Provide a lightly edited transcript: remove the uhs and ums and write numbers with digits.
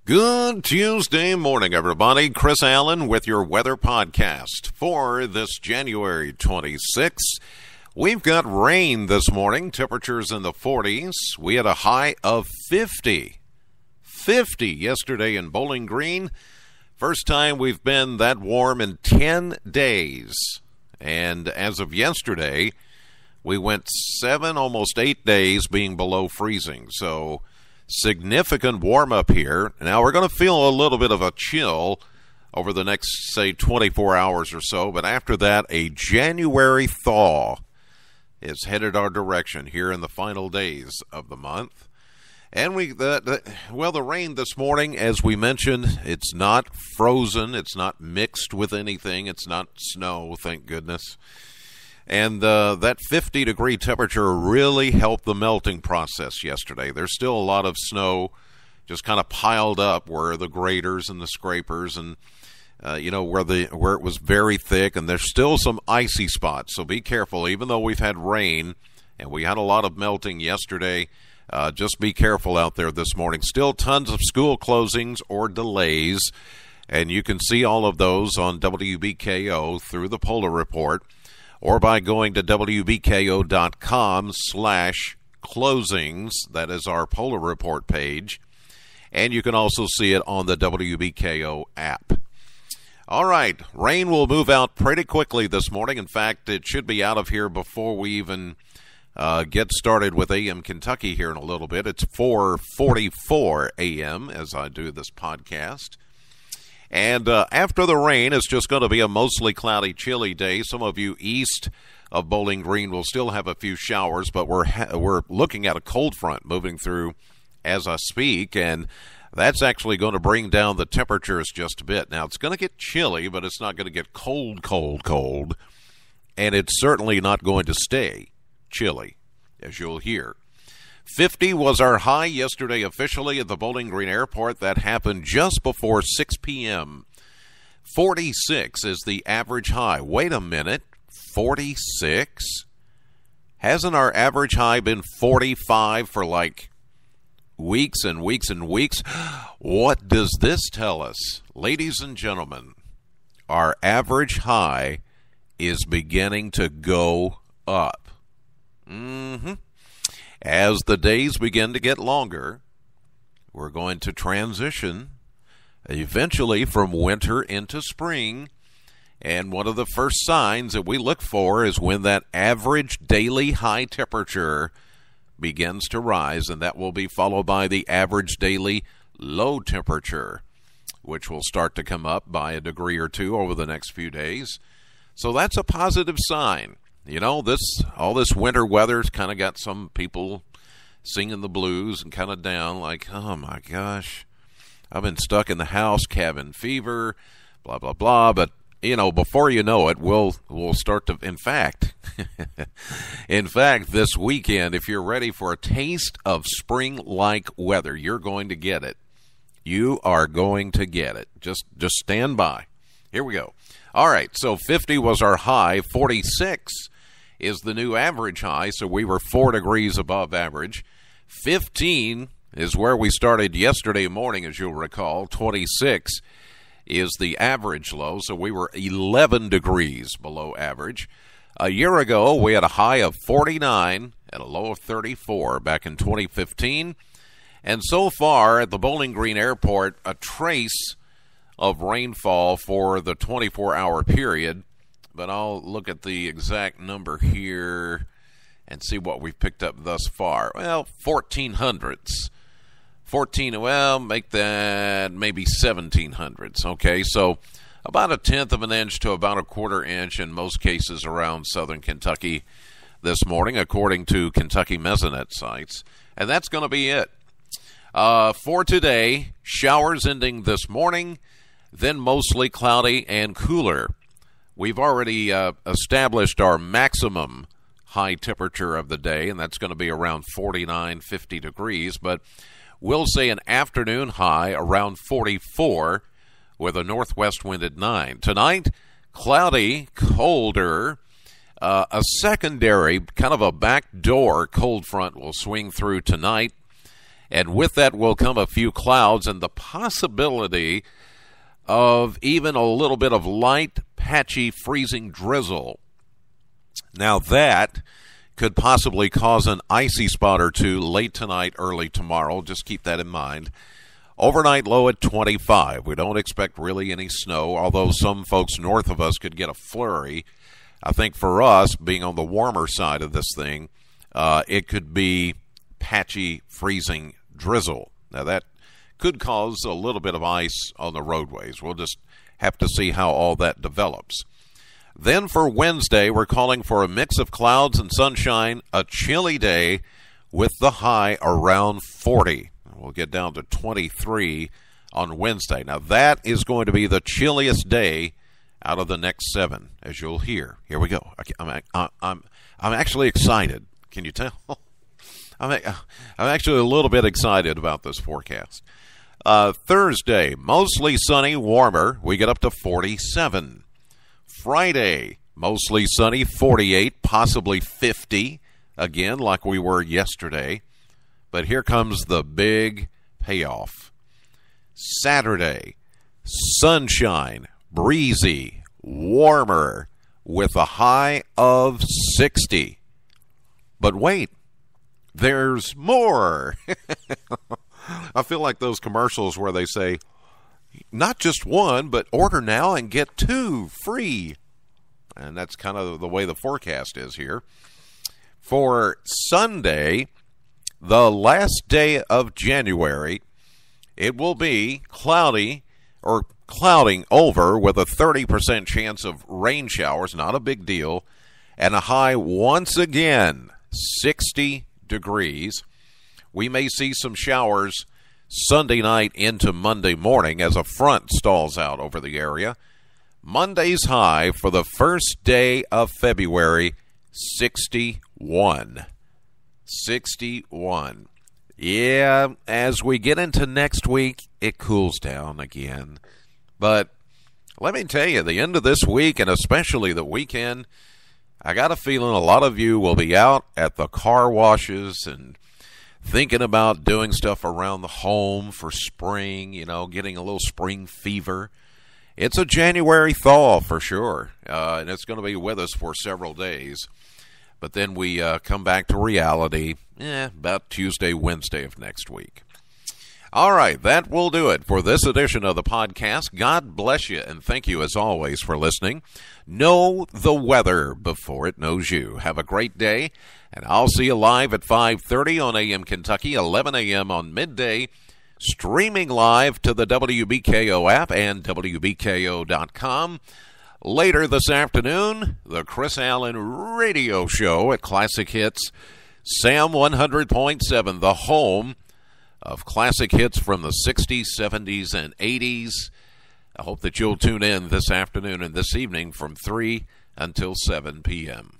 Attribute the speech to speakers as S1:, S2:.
S1: Good Tuesday morning, everybody. Chris Allen with your weather podcast for this January 26th. We've got rain this morning, temperatures in the 40s. We had a high of 50 yesterday in Bowling Green. First time we've been that warm in 10 days. And as of yesterday, we went 7, almost 8 days being below freezing. So significant warm-up here. Now we're going to feel a little bit of a chill over the next, say, 24 hours or so. But after that, a January thaw is headed our direction here in the final days of the month. And the rain this morning, as we mentioned, it's not frozen. It's not mixed with anything. It's not snow, thank goodness. And that 50-degree temperature really helped the melting process yesterday. There's still a lot of snow just kind of piled up where the graders and the scrapers and, where it was very thick. And there's still some icy spots, so be careful. Even though we've had rain and we had a lot of melting yesterday, just be careful out there this morning. Still tons of school closings or delays, and you can see all of those on WBKO through the Polar Report, or by going to wbko.com/closings. That is our Polar Report page. And you can also see it on the WBKO app. All right, rain will move out pretty quickly this morning. In fact, it should be out of here before we even get started with AM Kentucky here in a little bit. It's 4:44 a.m. as I do this podcast. And after the rain, it's just going to be a mostly cloudy, chilly day. Some of you east of Bowling Green will still have a few showers, but we're looking at a cold front moving through as I speak, and that's actually going to bring down the temperatures just a bit. Now, it's going to get chilly, but it's not going to get cold, and it's certainly not going to stay chilly, as you'll hear. 50 was our high yesterday officially at the Bowling Green Airport. That happened just before 6 p.m. 46 is the average high. Wait a minute, 46? Hasn't our average high been 45 for like weeks and weeks and weeks? What does this tell us? Ladies and gentlemen, our average high is beginning to go up. As the days begin to get longer, we're going to transition eventually from winter into spring. And one of the first signs that we look for is when that average daily high temperature begins to rise, and that will be followed by the average daily low temperature, which will start to come up by a degree or two over the next few days. So that's a positive sign. You know, all this winter weather's kind of got some people singing the blues and kind of down, like, oh my gosh, I've been stuck in the house, cabin fever, blah, blah, blah. But, before you know it, we'll start to, in fact, this weekend, if you're ready for a taste of spring-like weather, you're going to get it. You are going to get it. Just stand by. Here we go. All right, so 50 was our high. 46 is the new average high, so we were 4 degrees above average. 15 is where we started yesterday morning, as you'll recall. 26 is the average low, so we were 11 degrees below average. A year ago, we had a high of 49 and a low of 34 back in 2015. And so far at the Bowling Green Airport, a trace of rainfall for the 24-hour period. But I'll look at the exact number here and see what we've picked up thus far. Well, 1,400s. Make that maybe 1,700s. Okay, so about 1/10 of an inch to about 1/4 inch in most cases around southern Kentucky this morning, according to Kentucky Mesonet sites. And that's going to be it. For today, showers ending this morning, then mostly cloudy and cooler. We've already established our maximum high temperature of the day, and that's going to be around 49, 50 degrees. But we'll say an afternoon high around 44 with a northwest wind at 9. Tonight, cloudy, colder. A secondary, kind of a backdoor cold front will swing through tonight. And with that will come a few clouds and the possibility of even a little bit of light, patchy, freezing drizzle. Now that could possibly cause an icy spot or two late tonight, early tomorrow. Just keep that in mind. Overnight low at 25. We don't expect really any snow, although some folks north of us could get a flurry. I think for us, being on the warmer side of this thing, it could be patchy, freezing drizzle. Now that could cause a little bit of ice on the roadways. We'll just have to see how all that develops. Then for Wednesday, we're calling for a mix of clouds and sunshine, a chilly day with the high around 40. We'll get down to 23 on Wednesday. Now that is going to be the chilliest day out of the next 7, as you'll hear. Here we go. I'm actually excited. Can you tell? I'm actually a little bit excited about this forecast. Thursday, mostly sunny, warmer. We get up to 47. Friday, mostly sunny, 48, possibly 50, again, like we were yesterday. But here comes the big payoff. Saturday, sunshine, breezy, warmer, with a high of 60. But wait, there's more. I feel like those commercials where they say, not just one, but order now and get 2 free. And that's kind of the way the forecast is here. For Sunday, the last day of January, it will be cloudy or clouding over with a 30% chance of rain showers, not a big deal, and a high once again, 60 degrees. We may see some showers Sunday night into Monday morning as a front stalls out over the area. Monday's high for the first day of February, 61. 61. Yeah, as we get into next week, it cools down again. But let me tell you, the end of this week, and especially the weekend, I got a feeling a lot of you will be out at the car washes and thinking about doing stuff around the home for spring, getting a little spring fever. It's a January thaw for sure, and it's going to be with us for several days. But then we come back to reality about Tuesday, Wednesday of next week. All right, that will do it for this edition of the podcast. God bless you, and thank you as always for listening. Know the weather before it knows you. Have a great day, and I'll see you live at 5:30 on AM Kentucky, 11 a.m. on midday, streaming live to the WBKO app and WBKO.com. Later this afternoon, the Chris Allen Radio Show at Classic Hits, Sam 100.7, the home of classic hits from the 60s, 70s, and 80s. I hope that you'll tune in this afternoon and this evening from 3 until 7 p.m.